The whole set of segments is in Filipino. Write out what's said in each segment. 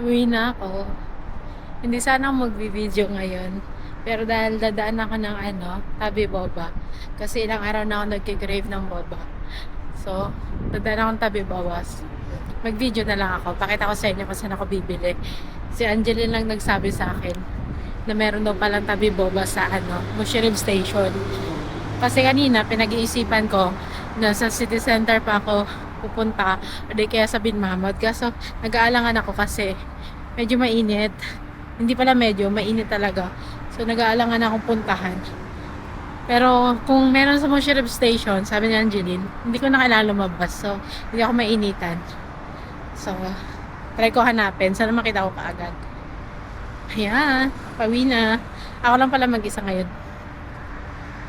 Uwi na ako. Hindi sana ako magbi-video ngayon. Pero dahil dadaan ako ng tabi boba. Kasi ilang araw na ako nagkikrave ng boba. So, dadaan akong tabi bawas. Mag-video na lang ako. Pakita ko sa inyo kung saan ako bibili. Si Angeline lang nagsabi sa akin na meron daw palang tabi boba sa Mushroom Station. Kasi kanina, pinag-iisipan ko na sa city center pa ako pupunta o di kaya sa Binmamad. Kaso, nag-aalangan ako kasi medyo mainit. Hindi pala medyo, mainit talaga. So, nag-aalangan akong puntahan. Pero, kung meron sa Mushroom Station, sabi ni Angeline, hindi ko na kailangan lumabas. So, hindi ako mainitan. So, try ko hanapin. Sana makita ko kaagad. Ayan, pauwi na. Ako lang pala mag-isa ngayon.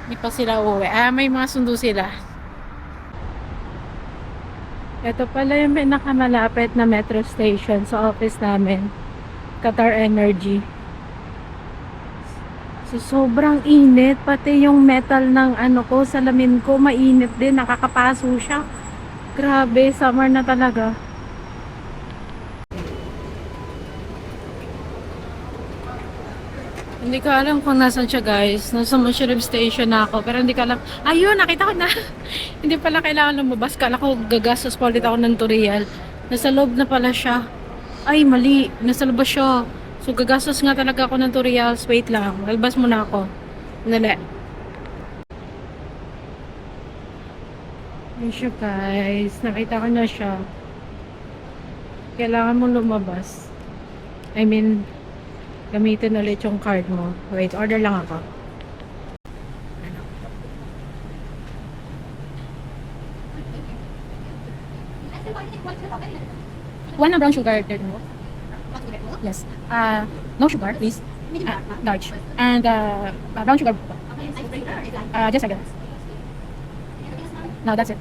Hindi pa sila uuwi. May mga sundo sila. Ito pala yung pinakamalapit na metro station sa office namin. Qatar Energy. So, sobrang init. Pati yung metal ng salamin ko, mainit din. Nakakapaso siya. Grabe, summer na talaga. Hindi ko alam kung nasan siya, guys. Nasa Mushroom Station na ako. Pero hindi ko alam. Ayun, nakita ko na. Hindi pala kailangan lumabas. Kala ko gagastos pa ulit ako ng Toriel. Nasa loob na pala siya. Ay, mali. Nasa labas siya. So, gagastos nga talaga ako ng Toriels. Wait lang. Lalabas muna ako. Nala. Ayun siya, guys. Nakita ko na siya. Kailangan mong lumabas. I mean, gamitin ulit yung card mo. Wait, order lang ako. One na brown sugar, there no? Yes. No sugar, please. Large. And brown sugar. Just a second. No, that's it.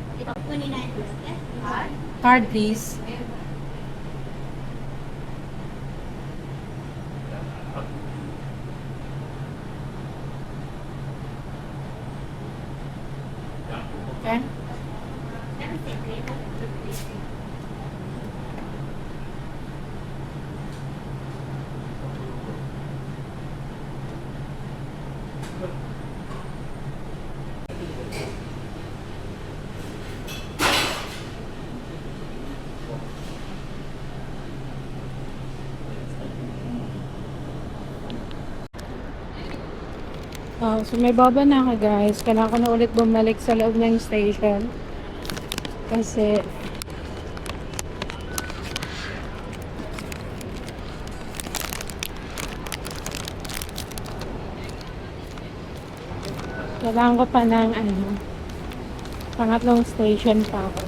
Card, please. Okay. So may baba na ako, guys. Kailangan ko na ulit bumalik sa loob ng station. Kasi kailangan ko pa ng pangatlong station pa ako.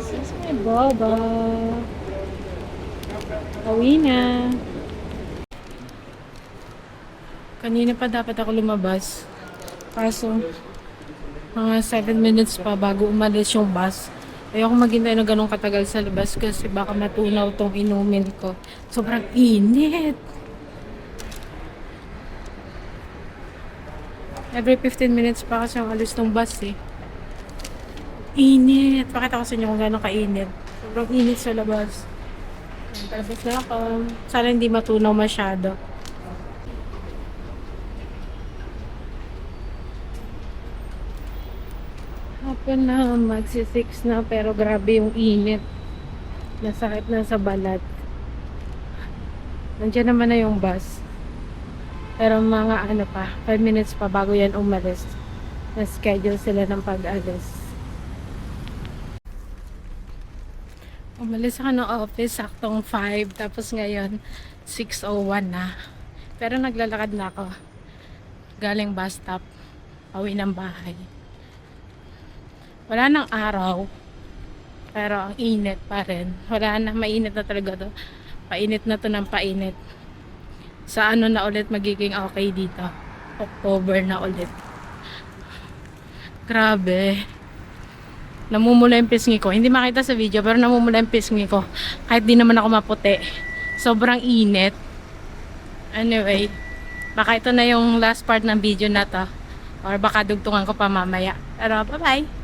This is my baba. Uwi na. Kanina pa dapat ako lumabas. Kaso, mga 7 minutes pa bago umalis yung bus. Ayoko maghintay na ganun katagal sa labas kasi baka matunaw tong inumin ko. Sobrang init. Every 15 minutes pa kasi ang alis ng bus eh. Init. Pakita ko sa inyo kung gano'ng kainit. Sobrang init sa labas. Palabas na ako. Sana hindi matunaw masyado. Hapon na, magsi-6 na, pero grabe yung init. Nasakit na sa balat. Nandiyan naman na yung bus. Pero mga 5 minutes pa bago yan umalis. Na-schedule sila ng pag-alis. Umalis ako ng office, saktong 5. Tapos ngayon, 6:01 na. Pero naglalakad na ako. Galing bus stop. Pauwi ng bahay. Wala nang araw. Pero ang init pa rin. Wala na, mainit na talaga to. Painit na to ng painit. Sa na ulit magiging okay dito. October na ulit. Grabe. Namumula yung pisngi ko. Hindi makita sa video, pero namumula yung pisngi ko. Kahit di naman ako maputi. Sobrang init. Anyway, baka ito na yung last part ng video na to. Or baka dugtungan ko pa mamaya. Pero bye-bye!